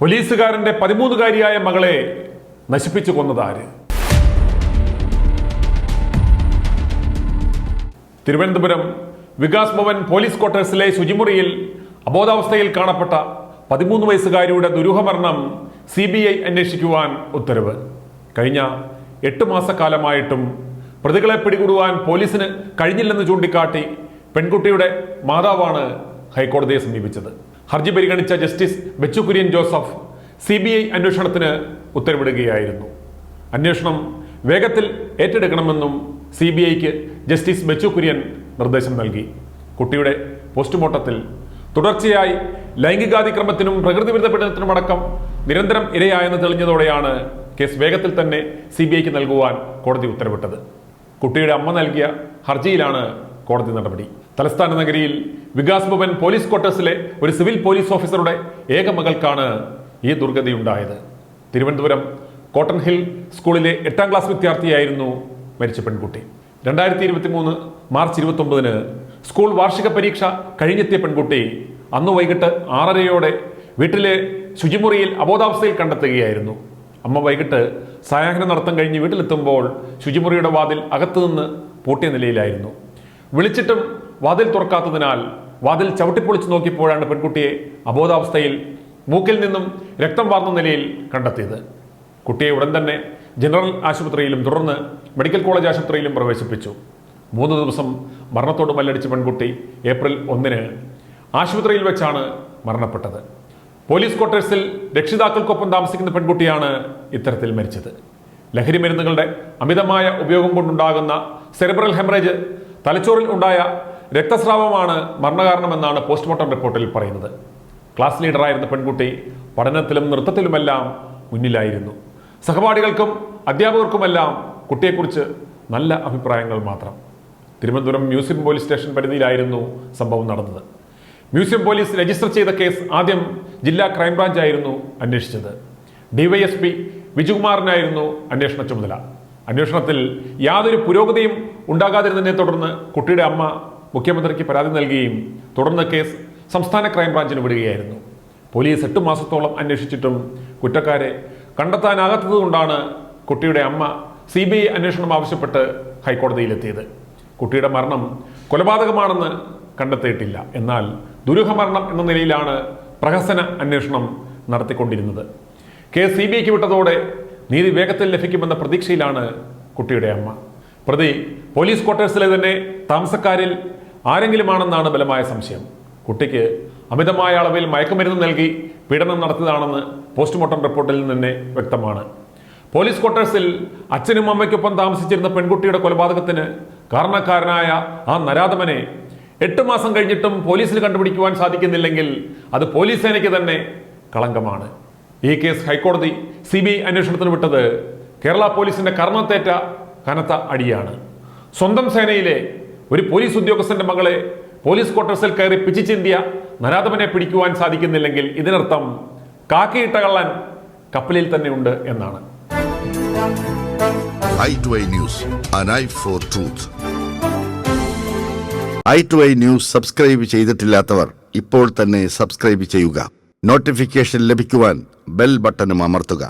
പോലീസുകാരന്റെ 13-കാരിയായ മകളെ നശിപ്പിച്ചു കൊന്നതാര്? തിരുവനന്തപുരം വികാസ് ഭവൻ പോലീസ് ക്വാർട്ടേഴ്സിലെ ശുചിമുറിയിൽ അബോധാവസ്ഥയിൽ കാണപ്പെട്ട 13 വയസ്സുകാരിയുടെ ദുരൂഹമരണം CBI അന്വേഷിക്കുവാൻ ഉത്തരവ്. കഴിഞ്ഞ 8 മാസക്കാലമായിട്ടും പ്രതികളെ പിടികൂടുവാൻ പോലീസിന് കഴിഞ്ഞില്ലെന്ന് ചൂണ്ടിക്കാട്ടി പെൺകുട്ടിയുടെ മാതാവാണ് ഹൈക്കോടതിയെ സമീപിച്ചത്. ഹർജി പരിഗണിച്ച justice Bechu Kurian Joseph CBI അന്വേഷണത്തിന് ഉത്തരവിടുകയായിരുന്നു. അന്വേഷണം വേഗത്തിൽ ഏറ്റെടുക്കണമെന്നും CBIക്ക് ജസ്റ്റിസ് ബെച്ചു കുര്യൻ നിർദ്ദേശം നൽകി. കുട്ടിയുടെ പോസ്റ്റ്മോർട്ടത്തിൽ തുടർച്ചയായി ലൈംഗികാതിക്രമത്തിനും പ്രകൃതിവിരുദ്ധ പീഡനത്തിനുമടക്കം നിരന്തരം ഇരയായെന്ന് തെളിഞ്ഞതോടെയാണ് കേസ് വേഗത്തിൽ തന്നെ CBIക്ക് നൽകുവാൻ കോടതി ഉത്തരവിട്ടത്. കുട്ടിയുടെ അമ്മ നൽകിയ ഹർജിയിലാണ് കോടതി നടപടി. തലസ്ഥാന നഗരിയിൽ വികാസ് ഭവൻ പോലീസ് ക്വാർട്ടേഴ്സിലെ ഒരു സിവിൽ പോലീസ് ഓഫീസറുടെ ഏക മകൾക്കാണ് ഈ ദുർഗതിയുണ്ടായത്. തിരുവനന്തപുരം കോട്ടൺ ഹിൽ സ്കൂളിലെ 8ാം ക്ലാസ് വിദ്യാർത്ഥിയായിരുന്നു മരിച്ച പെൺകുട്ടി. 2023 മാർച്ച് 29 സ്കൂൾ വാർഷിക പരീക്ഷ കഴിഞ്ഞെത്തിയ പെൺകുട്ടി അന്ന് വൈകിട്ട് 6:30 വീട്ടിലെ ശുചിമുറിയിൽ അബോധാവസ്ഥയിൽ കണ്ടെത്തുകയായിരുന്നു. അമ്മ വൈകിട്ട് സായാഹ്ന നടത്തം കഴിഞ്ഞ് വീട്ടിലെത്തുമ്പോൾ ശുചിമുറിയുടെ വാതിൽ അകത്തുനിന്ന് പൂട്ടിയ നിലയിലായിരുന്നു. വിളിച്ചിട്ടും വാതിൽ തുറക്കാത്തതിനാൽ വാതിൽ ചവിട്ടിപ്പൊളിച്ച് നോക്കിയപ്പോഴാണ് പെൺകുട്ടിയെ അബോധാവസ്ഥയിൽ മൂക്കിൽ നിന്നും രക്തം വാർന്ന നിലയിൽ കണ്ടെത്തിയത്. കുട്ടിയെ ഉടൻ തന്നെ ജനറൽ ആശുപത്രിയിലും തുടർന്ന് മെഡിക്കൽ കോളേജ് ആശുപത്രിയിലും പ്രവേശിപ്പിച്ചു. 3 ദിവസം മരണത്തോട് മല്ലടിച്ച പെൺകുട്ടി ഏപ്രിൽ 1 ആശുപത്രിയിൽ വെച്ചാണ് മരണപ്പെട്ടത്. പോലീസ് ക്വാർട്ടേഴ്സിൽ രക്ഷിതാക്കൾക്കൊപ്പം താമസിക്കുന്ന പെൺകുട്ടിയാണ് ഇത്തരത്തിൽ മരിച്ചത്. ലഹരി മരുന്നുകളുടെ അമിതമായ ഉപയോഗം കൊണ്ടുണ്ടാകുന്ന സെറിബ്രൽ ഹെമറേജ്, തലച്ചോറിൽ ഉണ്ടായ രക്തസ്രാവമാണ് മരണകാരണമെന്നാണ് പോസ്റ്റ്മോർട്ടം റിപ്പോർട്ടിൽ പറയുന്നത്. ക്ലാസ് ലീഡറായിരുന്ന പെൺകുട്ടി പഠനത്തിലും നൃത്തത്തിലുമെല്ലാം മുന്നിലായിരുന്നു. സഹപാഠികൾക്കും അധ്യാപകർക്കുമെല്ലാം കുട്ടിയെക്കുറിച്ച് നല്ല അഭിപ്രായങ്ങൾ മാത്രം. തിരുവനന്തപുരം മ്യൂസിയം പോലീസ് സ്റ്റേഷൻ പരിധിയിലായിരുന്നു സംഭവം നടന്നത്. മ്യൂസിയം പോലീസ് രജിസ്റ്റർ ചെയ്ത കേസ് ആദ്യം ജില്ലാ ക്രൈംബ്രാഞ്ച് ആയിരുന്നു അന്വേഷിച്ചത്. DYSP വിജുകുമാറിനായിരുന്നു അന്വേഷണ ചുമതല. അന്വേഷണത്തിൽ യാതൊരു പുരോഗതിയും ഉണ്ടാകാതിരുന്നതിനെ തുടർന്ന് കുട്ടിയുടെ അമ്മ മുഖ്യമന്ത്രിക്ക് പരാതി നൽകുകയും തുടർന്ന് കേസ് സംസ്ഥാന ക്രൈംബ്രാഞ്ചിന് വിടുകയായിരുന്നു. പോലീസ് 8 മാസത്തോളം അന്വേഷിച്ചിട്ടും കുറ്റക്കാരെ കണ്ടെത്താനാകാത്തതുകൊണ്ടാണ് കുട്ടിയുടെ അമ്മ CBI അന്വേഷണം ആവശ്യപ്പെട്ട് ഹൈക്കോടതിയിലെത്തിയത്. കുട്ടിയുടെ മരണം കൊലപാതകമാണെന്ന് കണ്ടെത്തിയിട്ടില്ല. എന്നാൽ ദുരൂഹമരണം എന്ന നിലയിലാണ് പ്രഹസന അന്വേഷണം നടത്തിക്കൊണ്ടിരുന്നത്. കേസ് CBIക്ക് വിട്ടതോടെ നീതി വേഗത്തിൽ ലഭിക്കുമെന്ന പ്രതീക്ഷയിലാണ് കുട്ടിയുടെ അമ്മ. പ്രതി പോലീസ് ക്വാർട്ടേഴ്സിലെ തന്നെ താമസക്കാരിൽ ആരെങ്കിലുമാണെന്നാണ് ബലമായ സംശയം. കുട്ടിക്ക് അമിതമായ അളവിൽ മയക്കുമരുന്ന് നൽകി പീഡനം നടത്തിയതാണെന്ന് പോസ്റ്റ്മോർട്ടം റിപ്പോർട്ടിൽ നിന്ന് തന്നെ വ്യക്തമാണ്. പോലീസ് ക്വാർട്ടേഴ്സിൽ അച്ഛനും അമ്മയ്ക്കൊപ്പം താമസിച്ചിരുന്ന പെൺകുട്ടിയുടെ കൊലപാതകത്തിന് കാരണക്കാരനായ ആ നരാധമനെ 8 മാസം കഴിഞ്ഞിട്ടും പോലീസിന് കണ്ടുപിടിക്കുവാൻ സാധിക്കുന്നില്ലെങ്കിൽ അത് പോലീസ് സേനയ്ക്ക് തന്നെ കളങ്കമാണ്. ഈ കേസ് ഹൈക്കോടതി CBI അന്വേഷണത്തിന് വിട്ടത് കേരള പോലീസിന്റെ കർണത്തേറ്റ കനത്ത അടിയാണ്. സ്വന്തം സേനയിലെ ഒരു പോലീസ് ഉദ്യോഗസ്ഥന്റെ മകളെ പോലീസ് ക്വാർട്ടേഴ്സിൽ കയറി പിച്ചിച്ചിന്തിയ നരാധമനെ പിടിക്കുവാൻ സാധിക്കുന്നില്ലെങ്കിൽ ഇതിനർത്ഥം കാക്കിയിട്ട കള്ളൻ കപ്പലിൽ തന്നെ ഉണ്ട് എന്നാണ്. i2i News, an eye for truth. i2i News subscribe ചെയ്തിട്ടില്ലാത്തവർ ഇപ്പോൾ തന്നെ സബ്സ്ക്രൈബ് ചെയ്യുക. നോട്ടിഫിക്കേഷൻ ലഭിക്കുവാൻ ബെൽ ബട്ടണും അമർത്തുക.